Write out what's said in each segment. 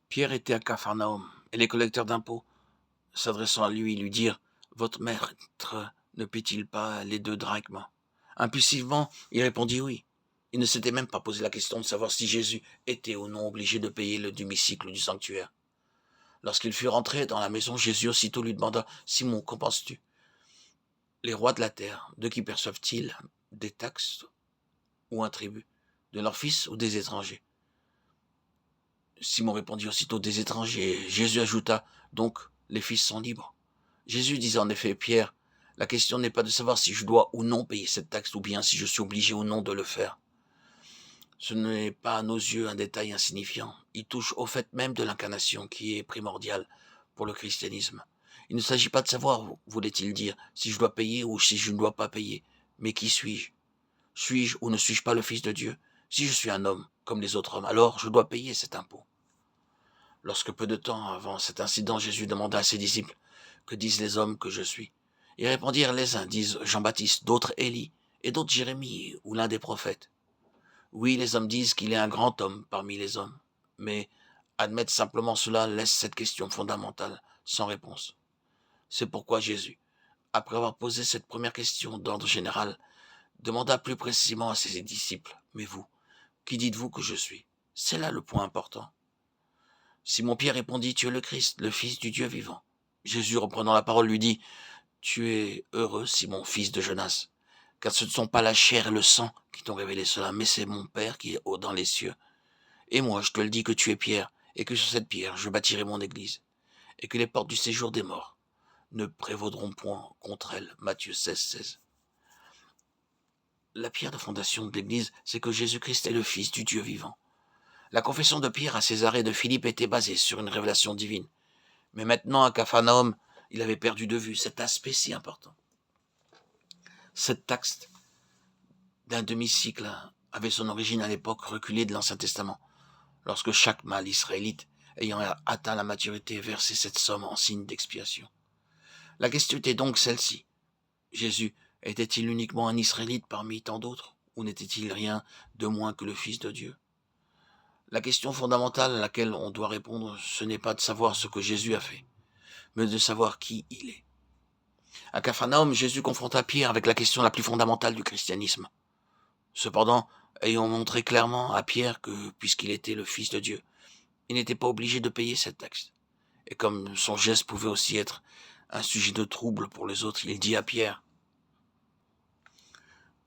Pierre était à Capharnaüm, et les collecteurs d'impôts, s'adressant à lui, lui dirent: Votre maître ne paie-t-il pas les 2 drachmes? Impulsivement, il répondit oui. Il ne s'était même pas posé la question de savoir si Jésus était ou non obligé de payer le demi-cycle du sanctuaire. Lorsqu'il fut rentré dans la maison, Jésus aussitôt lui demanda: Simon, qu'en penses-tu? Les rois de la terre, de qui perçoivent-ils des taxes ou un tribut? De leurs fils ou des étrangers? Simon répondit aussitôt: Des étrangers. Jésus ajouta: Donc, les fils sont libres. Jésus disait en effet: Pierre, la question n'est pas de savoir si je dois ou non payer cette taxe, ou bien si je suis obligé ou non de le faire. Ce n'est pas à nos yeux un détail insignifiant. Il touche au fait même de l'incarnation qui est primordial pour le christianisme. Il ne s'agit pas de savoir, voulait-il dire, si je dois payer ou si je ne dois pas payer, mais qui suis-je? Suis-je ou ne suis-je pas le Fils de Dieu? Si je suis un homme, comme les autres hommes, alors je dois payer cet impôt. Lorsque peu de temps avant cet incident, Jésus demanda à ses disciples: Que disent les hommes que je suis? Ils répondirent: Les uns disent Jean-Baptiste, d'autres Élie, et d'autres Jérémie ou l'un des prophètes. Oui, les hommes disent qu'il est un grand homme parmi les hommes, mais admettre simplement cela laisse cette question fondamentale sans réponse. C'est pourquoi Jésus, après avoir posé cette première question d'ordre général, demanda plus précisément à ses disciples: Mais vous, qui dites-vous que je suis? C'est là le point important. Simon-Pierre répondit: Tu es le Christ, le Fils du Dieu vivant. Jésus, reprenant la parole, lui dit: Tu es heureux, Simon, fils de Jonas, car ce ne sont pas la chair et le sang qui t'ont révélé cela, mais c'est mon Père qui est haut dans les cieux. Et moi, je te le dis que tu es Pierre, et que sur cette pierre, je bâtirai mon église, et que les portes du séjour des morts ne prévaudront point contre elle. Matthieu 16. La pierre de fondation de l'église, c'est que Jésus-Christ est le Fils du Dieu vivant. La confession de Pierre à Césarée de Philippe était basée sur une révélation divine. Mais maintenant, à Capharnaüm, il avait perdu de vue cet aspect si important. Cette taxe d'un demi-cycle avait son origine à l'époque reculée de l'Ancien Testament, lorsque chaque mâle israélite ayant atteint la maturité versait cette somme en signe d'expiation. La question était donc celle-ci: Jésus était-il uniquement un Israélite parmi tant d'autres, ou n'était-il rien de moins que le Fils de Dieu? La question fondamentale à laquelle on doit répondre, ce n'est pas de savoir ce que Jésus a fait, mais de savoir qui il est. À Capharnaüm, Jésus confronta Pierre avec la question la plus fondamentale du christianisme. Cependant, ayant montré clairement à Pierre que, puisqu'il était le Fils de Dieu, il n'était pas obligé de payer cette taxe. Et comme son geste pouvait aussi être un sujet de trouble pour les autres, il dit à Pierre: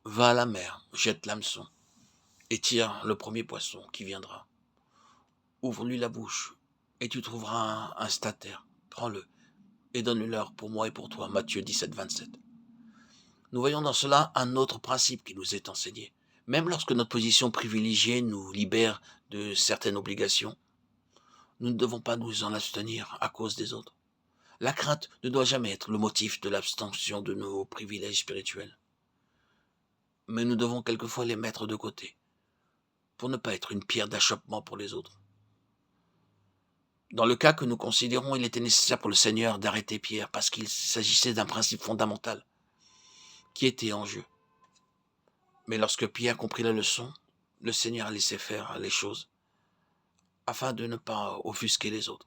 Va à la mer, jette l'hameçon, et tire le premier poisson qui viendra. Ouvre-lui la bouche, et tu trouveras un stataire. Prends-le, et donne-le-leur pour moi et pour toi. Matthieu 17, 27. Nous voyons dans cela un autre principe qui nous est enseigné. Même lorsque notre position privilégiée nous libère de certaines obligations, nous ne devons pas nous en abstenir à cause des autres. La crainte ne doit jamais être le motif de l'abstention de nos privilèges spirituels. Mais nous devons quelquefois les mettre de côté, pour ne pas être une pierre d'achoppement pour les autres. Dans le cas que nous considérons, il était nécessaire pour le Seigneur d'arrêter Pierre, parce qu'il s'agissait d'un principe fondamental qui était en jeu. Mais lorsque Pierre comprit la leçon, le Seigneur a laissé faire les choses, afin de ne pas offusquer les autres.